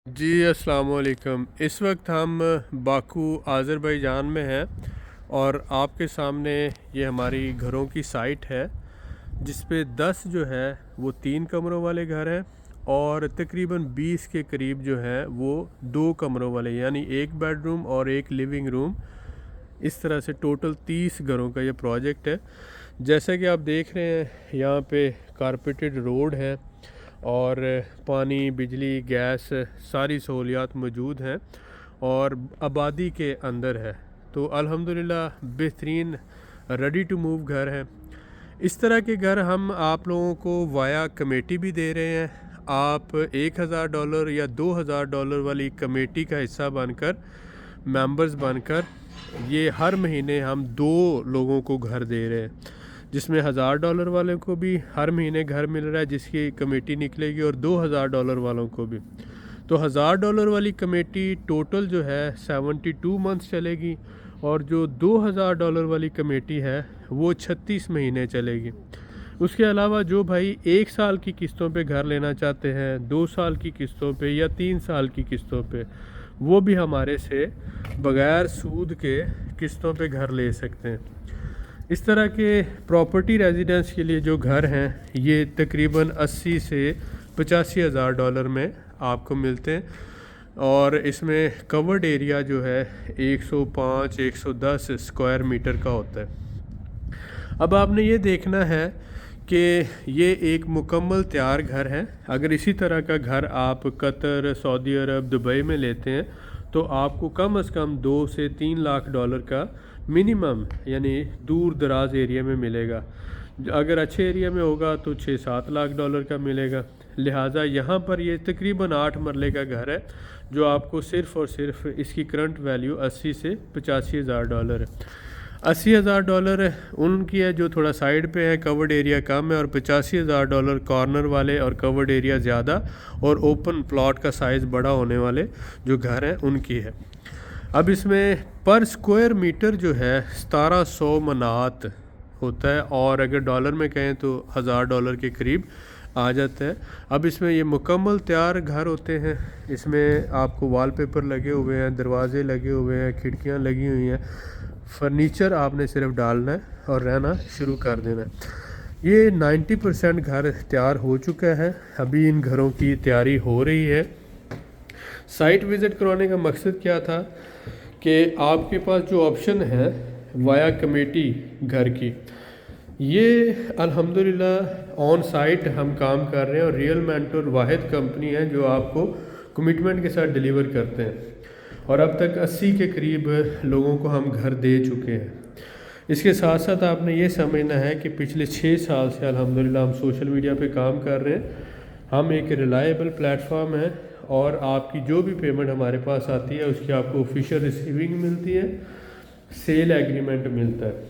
جی अस्सलाम वालेकुम। इस वक्त हम बाकू आज़रबाईजान में हैं और आपके सामने ये हमारी घरों की साइट है जिस पे 10 जो है वो 3 कमरों वाले घर हैं और तकरीबन 20 के करीब जो है वो 2 कमरों वाले, यानी एक बेडरूम और एक लिविंग रूम। इस तरह से टोटल 30 घरों का ये प्रोजेक्ट है। जैसा कि आप देख रहे हैं यहाँ पे कारपेटेड रोड है और पानी, बिजली, गैस सारी सहूलियात मौजूद हैं और आबादी के अंदर है। तो अल्हम्दुलिल्लाह बेहतरीन रेडी टू मूव घर हैं। इस तरह के घर हम आप लोगों को वाया कमेटी भी दे रहे हैं। आप $1000 या $2000 वाली कमेटी का हिस्सा बनकर, मेंबर्स बनकर, ये हर महीने हम 2 लोगों को घर दे रहे हैं, जिसमें $1000 वाले को भी हर महीने घर मिल रहा है जिसकी कमेटी निकलेगी, और $2000 वालों को भी। तो $1000 वाली कमेटी टोटल जो है 72 मंथ्स चलेगी और जो $2000 वाली कमेटी है वो 36 महीने चलेगी। उसके अलावा जो भाई 1 साल की किस्तों पे घर लेना चाहते हैं, 2 साल की किस्तों पे या 3 साल की किस्तों पे, वो भी हमारे से बग़ैर सूद के किस्तों पे घर ले सकते हैं। इस तरह के प्रॉपर्टी रेजिडेंस के लिए जो घर हैं ये तकरीबन 80 से 85 हज़ार डॉलर में आपको मिलते हैं और इसमें कवर्ड एरिया जो है 105-110 स्क्वायर मीटर का होता है। अब आपने ये देखना है कि ये एक मुकम्मल तैयार घर है। अगर इसी तरह का घर आप कतर, सऊदी अरब, दुबई में लेते हैं तो आपको कम से कम 2 से 3 लाख डॉलर का मिनिमम, यानी दूर दराज एरिया में मिलेगा। अगर अच्छे एरिया में होगा तो 6-7 लाख डॉलर का मिलेगा। लिहाजा यहाँ पर ये तकरीबन 8 मरले का घर है जो आपको सिर्फ़ और सिर्फ इसकी करंट वैल्यू 80 से 85 हज़ार डॉलर है। 80 हज़ार डॉलर उनकी है जो थोड़ा साइड पे है, कवर्ड एरिया कम है, और 85 हज़ार डॉलर कॉर्नर वाले और कवर्ड एरिया ज़्यादा और ओपन प्लॉट का साइज़ बड़ा होने वाले जो घर हैं उनकी है। अब इसमें पर स्क्वायर मीटर जो है 1700 मनात होता है और अगर डॉलर में कहें तो $1000 के करीब आ जाता है। अब इसमें ये मुकम्मल तैयार घर होते हैं। इसमें आपको वॉलपेपर लगे हुए हैं, दरवाजे लगे हुए हैं, खिड़कियां लगी हुई हैं, फर्नीचर आपने सिर्फ डालना है और रहना शुरू कर देना है। ये 90% घर तैयार हो चुका है। अभी इन घरों की तैयारी हो रही है। साइट विज़िट करवाने का मकसद क्या था कि आपके पास जो ऑप्शन है वाया कमेटी घर की, ये अल्हम्दुलिल्लाह ऑन साइट हम काम कर रहे हैं और रियल मेंटोर वाहिद कंपनी है जो आपको कमिटमेंट के साथ डिलीवर करते हैं और अब तक 80 के करीब लोगों को हम घर दे चुके हैं। इसके साथ साथ आपने ये समझना है कि पिछले 6 साल से अल्हम्दुलिल्लाह हम सोशल मीडिया पे काम कर रहे हैं। हम एक रिलायबल प्लेटफॉर्म है और आपकी जो भी पेमेंट हमारे पास आती है उसकी आपको ऑफिशियल रिसीविंग मिलती है, सेल एग्रीमेंट मिलता है।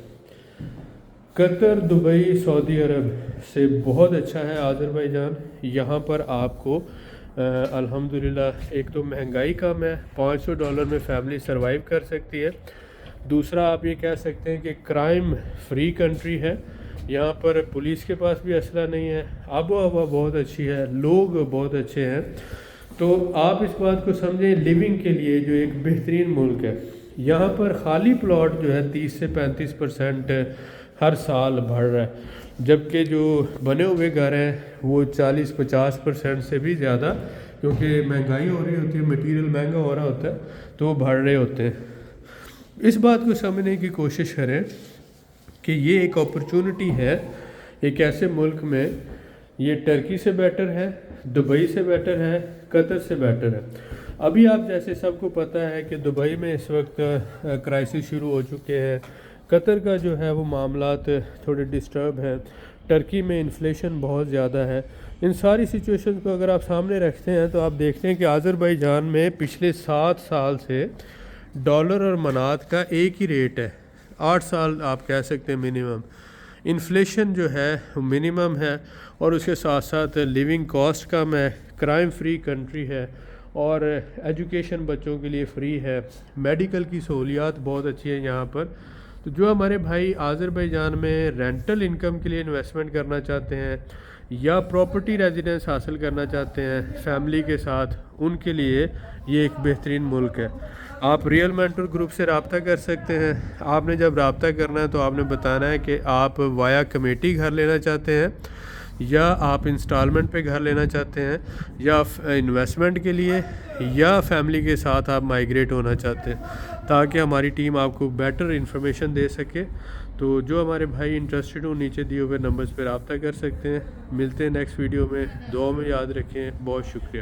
कतर, दुबई, सऊदी अरब से बहुत अच्छा है आज़रबाईजान। यहाँ पर आपको अल्हम्दुलिल्लाह एक तो महंगाई कम है, $500 में फैमिली सरवाइव कर सकती है। दूसरा आप ये कह सकते हैं कि क्राइम फ्री कंट्री है। यहाँ पर पुलिस के पास भी असला नहीं है, आबो हवा बहुत अच्छी है, लोग बहुत अच्छे हैं। तो आप इस बात को समझें, लिविंग के लिए जो एक बेहतरीन मुल्क है। यहाँ पर खाली प्लॉट जो है 30 से 35% हर साल बढ़ रहा है, जबकि जो बने हुए घर हैं वो 40-50% से भी ज़्यादा, क्योंकि महंगाई हो रही होती है, मटेरियल महंगा हो रहा होता है तो वो बढ़ रहे होते हैं। इस बात को समझने की कोशिश करें कि ये एक अपॉर्चुनिटी है एक ऐसे मुल्क में। ये टर्की से बेटर है, दुबई से बेटर है, कतर से बेटर है। अभी आप जैसे सबको पता है कि दुबई में इस वक्त क्राइसिस शुरू हो चुके हैं, कतर का जो है वो मामलात थोड़े डिस्टर्ब हैं, टर्की में इन्फ्लेशन बहुत ज़्यादा है। इन सारी सिचुएशन को अगर आप सामने रखते हैं तो आप देखते हैं कि आज़रबाईजान में पिछले 7 साल से डॉलर और मनात का एक ही रेट है। 8 साल आप कह सकते हैं मिनिमम। इन्फ्लेशन जो है मिनिमम है और उसके साथ साथ लिविंग कॉस्ट कम है, क्राइम फ्री कंट्री है और एजुकेशन बच्चों के लिए फ्री है, मेडिकल की सहूलियात बहुत अच्छी है यहाँ पर। तो जो हमारे भाई आज़रबाईजान में रेंटल इनकम के लिए इन्वेस्टमेंट करना चाहते हैं یا پراپرٹی ریزیڈنس حاصل کرنا چاہتے ہیں فیملی کے ساتھ، ان کے لیے یہ ایک بہترین ملک ہے۔ آپ ریئل مینٹور گروپ سے رابطہ کر سکتے ہیں۔ آپ نے جب رابطہ کرنا ہے تو آپ نے بتانا ہے کہ آپ وایا کمیٹی گھر لینا چاہتے ہیں، یا آپ انسٹالمنٹ پہ گھر لینا چاہتے ہیں، یا انویسٹمنٹ کے لیے، یا فیملی کے ساتھ آپ مائیگریٹ ہونا چاہتے ہیں، تاکہ ہماری ٹیم آپ کو بیٹر انفارمیشن دے سکے۔ تو جو ہمارے بھائی انٹرسٹڈ ہوں نیچے دیے ہوئے نمبرز پہ رابطہ کر سکتے ہیں۔ ملتے ہیں نیکسٹ ویڈیو میں، دعا میں یاد رکھیں۔ بہت شکریہ۔